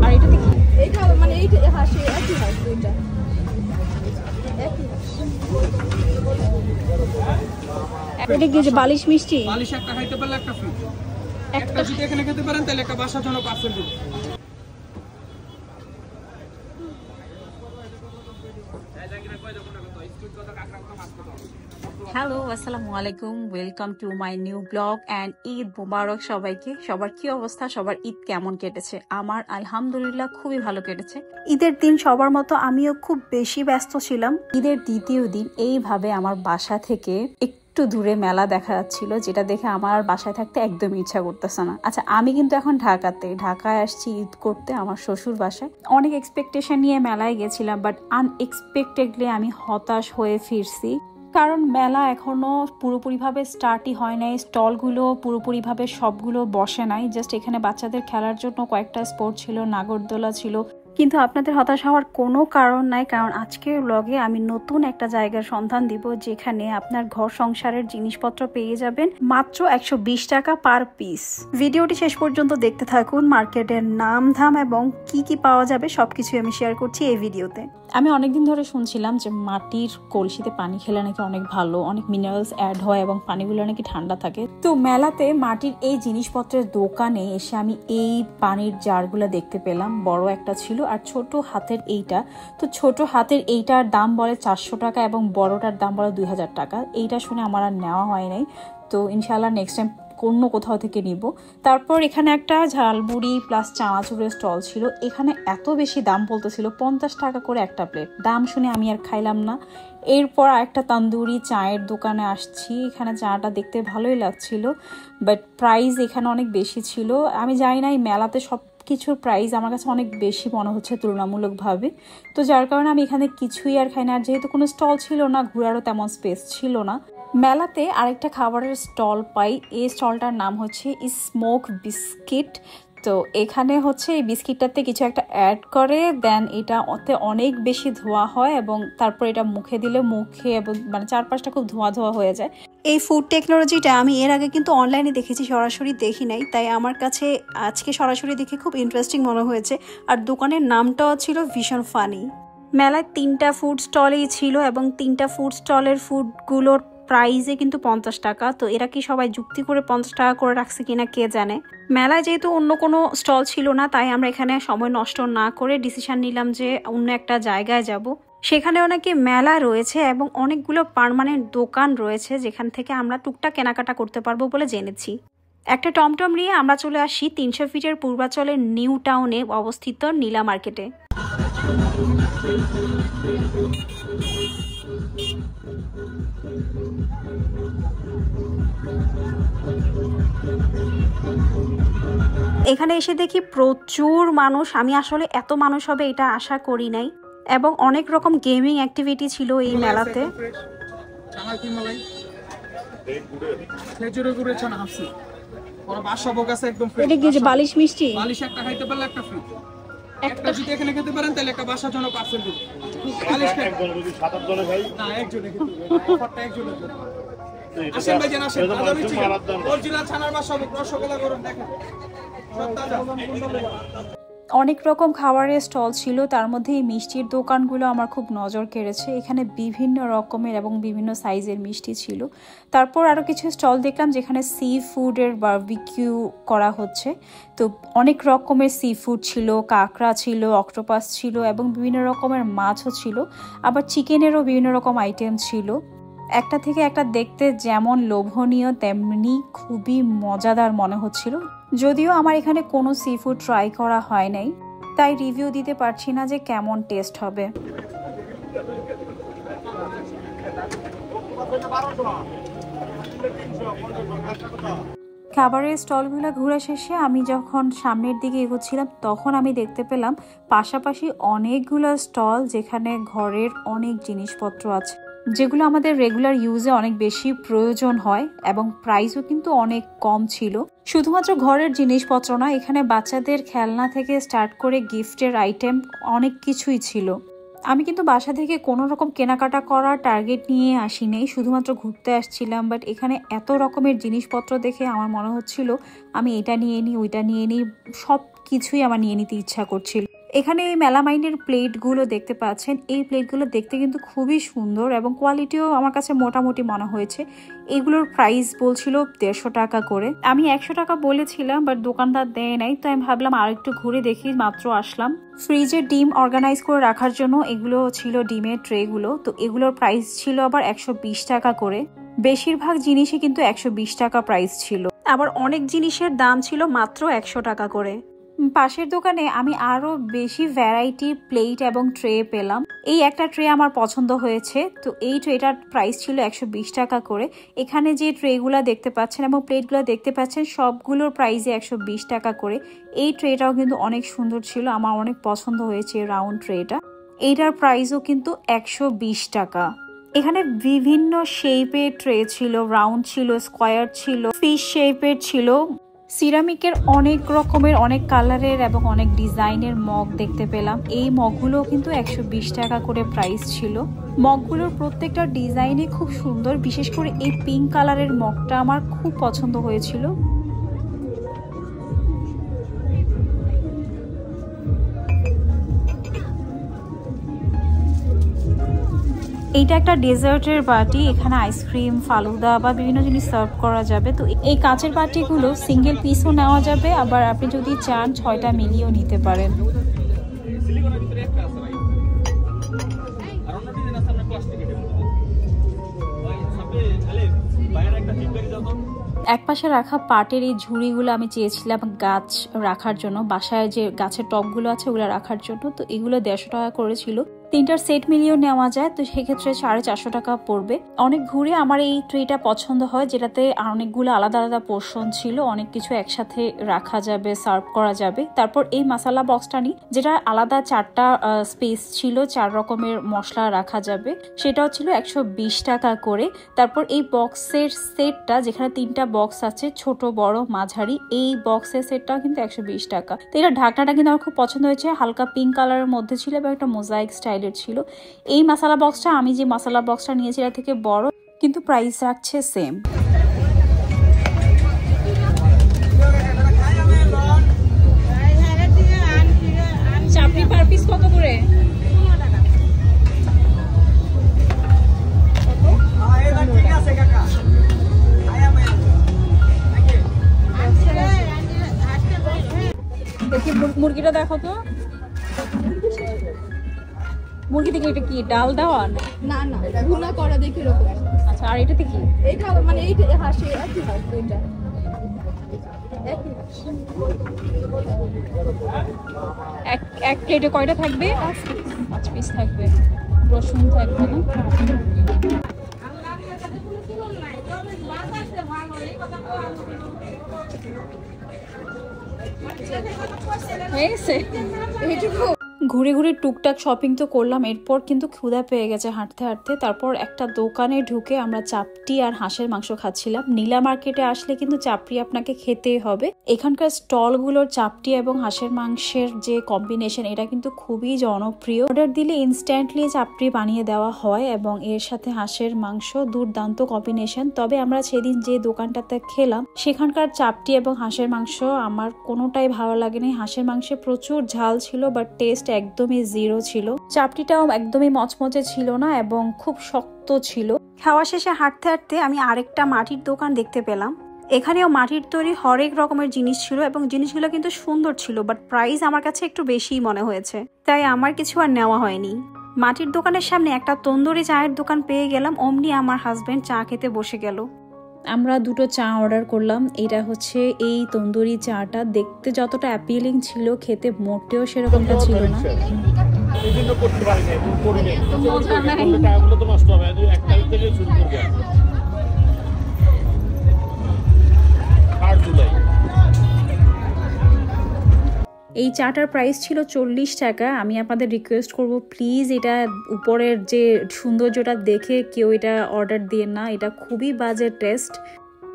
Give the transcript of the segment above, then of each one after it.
আর এটা দেখি এইটা মানে এইটা হাসি একই হাসি দুইটা এটা কি যে বালিশ মিষ্টি বালিশ একটা খাইতে পারলে একটা ফ্রি একটা যদি এখানে খেতে পারেন তাহলে একটা বাসার জন্য পার্সেল দিন হ্যালো আসসালামু আলাইকুম welcome to my new blog and Eid মোবারক সবাইকে। সবার কি অবস্থা, সবার ঈদ কেমন কেটেছে? আমার আলহামদুলিল্লাহ খুবই ভালো কেটেছে। ঈদের দিন সবার মতো আমিও খুব বেশি ব্যস্ত ছিলাম। ঈদের দ্বিতীয় দিন এইভাবে আমার বাসা থেকে একটু দূরে মেলা দেখা যাচ্ছিল, যেটা দেখে আমার আর বাসায় থাকতে একদমই ইচ্ছা করতেছে না। আচ্ছা, আমি কিন্তু এখন ঢাকায় আসছি ঈদ করতে আমার শ্বশুর বাসায়। অনেক এক্সপেকটেশন নিয়ে মেলায় গেছিলাম, বাট আনএক্সপেক্টেডলি আমি হতাশ হয়ে ফিরছি। কারণ মেলা এখনো পুরোপুরিভাবে স্টার্টই হয় নাই, স্টলগুলো পুরোপুরিভাবে সবগুলো বসে নাই। জাস্ট এখানে বাচ্চাদের খেলার জন্য কয়েকটা স্পোর্ট ছিল, নাগরদোলা ছিল। কিন্তু আপনাদের হতাশ হওয়ার কোনো কারণ নাই, কারণ আজকের ব্লগে আমি নতুন একটা জায়গার সন্ধান দিব যেখানে আপনার ঘর সংসারের জিনিসপত্র পেয়ে যাবেন মাত্র 120 টাকা পার পিস। ভিডিওটি শেষ পর্যন্ত দেখতে থাকুন। মার্কেটের নাম ধাম এবং কি কি পাওয়া যাবে সবকিছু আমি শেয়ার করছি এই ভিডিওতে। আমি অনেকদিন ধরে শুনছিলাম যে মাটির কলসিতে পানি খেলে নাকি অনেক ভালো, অনেক মিনারেলস অ্যাড হয় এবং পানিগুলো নাকি ঠান্ডা থাকে। তো মেলাতে মাটির এই জিনিসপত্রের দোকানে এসে আমি এই পানির জারগুলো দেখতে পেলাম। বড় একটা ছিল আর ছোট হাতের এইটা। তো ছোট হাতের এইটার দাম বলে 400 টাকা এবং বড়টার দাম বলে 2000 টাকা। এইটা শুনে আমার আর নেওয়া হয় নাই। তো ইনশাআল্লাহ নেক্সট টাইম অন্য কোথাও থেকে নিব। তারপর এখানে একটা ঝালমুড়ি প্লাস চানাচুরের স্টল ছিল। এখানে এত বেশি দাম বলতেছিল, 50 টাকা করে একটা প্লেট। দাম শুনে আমি আর খাইলাম না। এরপর আরেকটা তান্দুরি চায়ের দোকানে আসছি। এখানে চাটা দেখতে ভালোই লাগছিল, বাট প্রাইস এখানে অনেক বেশি ছিল। আমি জানি না, এই মেলাতে সব কিছুর প্রাইস আমার কাছে অনেক বেশি মনে হচ্ছে তুলনামূলকভাবে। তো যার কারণে আমি এখানে কিছুই আর খাই না। আর যেহেতু কোনো স্টল ছিল না, ঘোরারও তেমন স্পেস ছিল না। মেলাতে আরেকটা খাবারের স্টল পাই। এই স্টলটার নাম হচ্ছে স্মোক বিস্কিট। তো এখানে হচ্ছে এই বিস্কিটটাতে কিছু একটা অ্যাড করে, দেন এটা ওতে অনেক বেশি ধোয়া হয় এবং তারপর এটা মুখে দিলে মুখে এবং মানে চারপাশটা খুব ধোয়া ধোয়া হয়ে যায়। এই ফুড টেকনোলজিটা আমি এর আগে কিন্তু অনলাইনে দেখেছি, সরাসরি দেখি নাই। তাই আমার কাছে আজকে সরাসরি দেখে খুব ইন্টারেস্টিং মনে হয়েছে। আর দোকানের নামটাও ছিল ভীষণ ফানি। মেলায় 3টা ফুড স্টলই ছিল এবং 3টা ফুড স্টলের ফুডগুলোর প্রাইসে কিন্তু 50 টাকা। তো এরা কি সবাই যুক্তি করে 50 টাকা করে রাখছে কিনা কে জানে। মেলায় যেহেতু অন্য কোনো স্টল ছিল না, তাই আমরা এখানে সময় নষ্ট না করে ডিসিশন নিলাম যে অন্য একটা জায়গায় যাব। সেখানেও নাকি মেলা রয়েছে এবং অনেকগুলো পার্মানেন্ট দোকান রয়েছে যেখান থেকে আমরা টুকটাক কেনাকাটা করতে পারবো বলে জেনেছি। একটা টমটম নিয়ে আমরা চলে আসি 300 ফিটের পূর্বাচলের নিউ টাউনে অবস্থিত নীলা মার্কেটে। এখানে এসে দেখি প্রচুর মানুষ। আমি আসলে এত মানুষ হবে এটা আশা করি নাই। এবং অনেক রকম গেমিং অ্যাক্টিভিটি ছিল এই মেলাতে। এটা কি যে বালিশ মিষ্টি? বালিশ একটা খাইতে পারলে একটা ফ্রি একটা যদি এখানে খেতে পারেন তাহলে একটা বাসার জন্য পার্সেল দিন। বালিশ একজন যদি 7-8 জনে খাই না, একজনে খেতে হবে। অফারটা একজনের জন্য। আসেন ভাই, আসেন। অরিজিনাল ছানার মাছ সব রসগোল্লা গরম দেখেন। সব তাজা। অনেক রকম খাবারের স্টল ছিল, তার মধ্যে এই মিষ্টির দোকানগুলো আমার খুব নজর কেড়েছে। এখানে বিভিন্ন রকমের এবং বিভিন্ন সাইজের মিষ্টি ছিল। তারপর আরও কিছু স্টল দেখলাম যেখানে সি ফুডের বারবিকিউ করা হচ্ছে। তো অনেক রকমের সি ফুড ছিল, কাঁকড়া ছিল, অক্টোপাস ছিল এবং বিভিন্ন রকমের মাছও ছিল। আবার চিকেনেরও বিভিন্ন রকম আইটেম ছিল। একটা থেকে একটা দেখতে যেমন লোভনীয় তেমনি খুবই মজাদার মনে হচ্ছিল। যদিও আমার এখানে কোনো সি ফুড ট্রাই করা হয় নাই, তাই রিভিউ দিতে পারছি না যে কেমন টেস্ট হবে। খাবারের স্টলগুলো ঘুরে শেষে আমি যখন সামনের দিকে এগোচ্ছিলাম তখন আমি দেখতে পেলাম পাশাপাশি অনেকগুলো স্টল যেখানে ঘরের অনেক জিনিসপত্র আছে, যেগুলো আমাদের রেগুলার ইউজে অনেক বেশি প্রয়োজন হয় এবং প্রাইসও কিন্তু অনেক কম ছিল। শুধুমাত্র ঘরের জিনিসপত্র না, এখানে বাচ্চাদের খেলনা থেকে স্টার্ট করে গিফটের আইটেম অনেক কিছুই ছিল। আমি কিন্তু বাসা থেকে কোনো রকম কেনাকাটা করার টার্গেট নিয়ে আসি নাই, শুধুমাত্র ঘুরতে আসছিলাম। বাট এখানে এত রকমের জিনিসপত্র দেখে আমার মনে হচ্ছিল আমি এটা নিয়ে নিই, ওইটা নিয়ে নিই, সব কিছুই আমার নিয়ে নিতে ইচ্ছা করছিল। এখানে এই মেলামাইনের প্লেটগুলো দেখতে পাচ্ছেন, এই প্লেটগুলো দেখতে কিন্তু খুবই সুন্দর এবং কোয়ালিটিও আমার কাছে মোটামুটি মনে হয়েছে। এগুলোর প্রাইস বলছিল 150 টাকা করে। আমি 100 টাকা বলেছিলাম, বাট দোকানদার দেয় নাই, তো আমি ভাবলাম আর একটু ঘুরে দেখি, মাত্র আসলাম। ফ্রিজে ডিম অর্গানাইজ করে রাখার জন্য এগুলো ছিল ডিমের ট্রেগুলো, তো এগুলোর প্রাইস ছিল আবার 120 টাকা করে। বেশিরভাগ জিনিসই কিন্তু 120 টাকা প্রাইস ছিল, আবার অনেক জিনিসের দাম ছিল মাত্র 100 টাকা করে। পাশের দোকানে আমি আরো বেশি ভ্যারাইটি প্লেট এবং ট্রে পেলাম। এই একটা ট্রে আমার পছন্দ হয়েছে, তো এই ট্রেটার প্রাইস ছিল 120 টাকা করে। এখানে যে ট্রেগুলো দেখতে পাচ্ছেন এবং প্লেটগুলো দেখতে পাচ্ছেন সবগুলোর প্রাইসে 120 টাকা করে। এই ট্রেটাও কিন্তু অনেক সুন্দর ছিল, আমার অনেক পছন্দ হয়েছে রাউন্ড ট্রেটা। এইটার প্রাইসও কিন্তু 120 টাকা। এখানে বিভিন্ন শেপের ট্রে ছিল, রাউন্ড ছিল, স্কোয়ার ছিল, ফিশ শেপের ছিল। সিরামিকের অনেক রকমের, অনেক কালারের এবং অনেক ডিজাইনের মগ দেখতে পেলাম। এই মগগুলো কিন্তু 120 টাকা করে প্রাইস ছিল। মগগুলোর প্রত্যেকটা ডিজাইনই খুব সুন্দর, বিশেষ করে এই পিঙ্ক কালারের মগটা আমার খুব পছন্দ হয়েছিল। এইটা একটা ডেজার্টের বাটি, এখানে আইসক্রিম, ফালুদা বা বিভিন্ন জিনিস সার্ভ করা যাবে। তো এই কাঁচের বাটিগুলো সিঙ্গেল পিসও নেওয়া যাবে, আবার আপনি যদি চান 6টা মিলিয়েও নিতে পারেন। একপাশে রাখা পাটের এই ঝুড়িগুলো আমি চেয়েছিলাম গাছ রাখার জন্য, বাসায় যে গাছের টবগুলো আছে ওগুলো রাখার জন্য। তো এগুলো 150 টাকা করেছিল, 3টার সেট মিলিয়েও নেওয়া যায়, তো সেক্ষেত্রে 450 টাকা পড়বে। অনেক ঘুরে আমার এই ট্রেটা পছন্দ হয়, যেটাতে অনেকগুলো আলাদা আলাদা পোর্শন ছিল, অনেক কিছু একসাথে রাখা যাবে, সার্ভ করা যাবে। তারপর এই মশলা বক্সটা নিই, যেটা আলাদা 4টা স্পেস ছিল, 4 রকমের মশলা রাখা যাবে, সেটাও ছিল 120 টাকা করে। তারপর এই বক্সের সেটটা, যেখানে 3টা বক্স আছে, ছোট বড় মাঝারি, এই বক্সের সেটটাও কিন্তু 120 টাকা। তো এটা ঢাকনাটা কিন্তু আমার খুব পছন্দ হয়েছে, হালকা পিঙ্ক কালারের মধ্যে ছিল এবং একটা মোজাইক স্টাইলের ছিল। এই মশলা বক্সটা, আমি যে মশলা বক্সটা নিয়েছি এটা থেকে বড়, কিন্তু প্রাইস রাখছে সেম। চাপড়ি পার পিস কত করে? দেখি মুরগিটা দেখো তো, মুরগি থেকে এটা কি ডাল দেওয়া? না না, ভুনা করা দেখি এরকম। আচ্ছা, আর এটাতে কি? এইটা মানে এইটা হাসি একই হয় দুইটা একই। এক প্লেটে কয়টা থাকবে? 5 পিস থাকবে। রসুন থাকবে না? ঘুরে ঘুরে টুকটাক শপিং তো করলাম, এরপর কিন্তু ক্ষুধা পেয়ে গেছে হাঁটতে হাঁটতে। তারপর একটা দোকানে ঢুকে আমরা চাপটি আর হাঁসের মাংস খাচ্ছিলাম। নীলা মার্কেটে আসলে কিন্তু চাপটি আপনাকে খেতেই হবে। এখানকার স্টলগুলোর চাপটি এবং হাঁসের মাংসের যে কম্বিনেশন, এটা কিন্তু খুবই জনপ্রিয়। অর্ডার দিলে ইনস্ট্যান্টলি চাপটি বানিয়ে দেওয়া হয় এবং এর সাথে হাঁসের মাংস দুর্দান্ত কম্বিনেশন। তবে আমরা সেদিন যে দোকানটাতে খেলাম, সেখানকার চাপটি এবং হাঁসের মাংস আমার কোনোটাই ভালো লাগেনি। হাঁসের মাংসে প্রচুর ঝাল ছিল, বাট টেস্ট একদমই জিরো ছিল। চাপটিটাও একদমই মচমচে ছিল না এবং খুব শক্ত ছিল। খাওয়া শেষে হাঁটতে হাঁটতে আমি আরেকটা মাটির দোকান দেখতে পেলাম। এখানেও মাটির তৈরি হরেক রকমের জিনিস ছিল এবং জিনিসগুলো কিন্তু সুন্দর ছিল, বাট প্রাইস আমার কাছে একটু বেশিই মনে হয়েছে, তাই আমার কিছু আর নেওয়া হয়নি। মাটির দোকানের সামনে একটা তন্দুরি চায়ের দোকান পেয়ে গেলাম, অমনি আমার হাজবেন্ড চা খেতে বসে গেল। আমরা 2টো চা অর্ডার করলাম। এটা হচ্ছে এই তন্দুরি চাটা, দেখতে যতটা অ্যাপিলিং ছিল, খেতে মোটেও সেরকমটা ছিল না। এই চাটার প্রাইস ছিল 40 টাকা। আমি আপনাদের রিকোয়েস্ট করব, প্লিজ এটা উপরের যে সৌন্দর্যটা দেখে কেউ এটা অর্ডার দিয়ে না, এটা খুবই বাজে টেস্ট,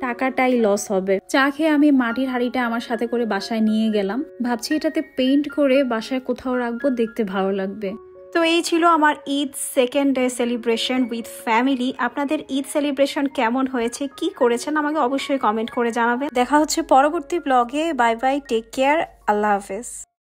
টাকাটাই লস হবে। চা খেয়ে আমি মাটির হাঁড়িটা আমার সাথে করে বাসায় নিয়ে গেলাম। ভাবছি এটাতে পেইন্ট করে বাসায় কোথাও রাখবো, দেখতে ভালো লাগবে। তো এই ছিল আমার Eid second day celebration with family. আপনাদের ঈদ সেলিব্রেশন কেমন হয়েছে, কি করেছেন আমাকে অবশ্যই কমেন্ট করে জানাবেন। দেখা হচ্ছে পরবর্তী ব্লগে। বাই বাই, টেক কেয়ার, আল্লাহ হাফেজ।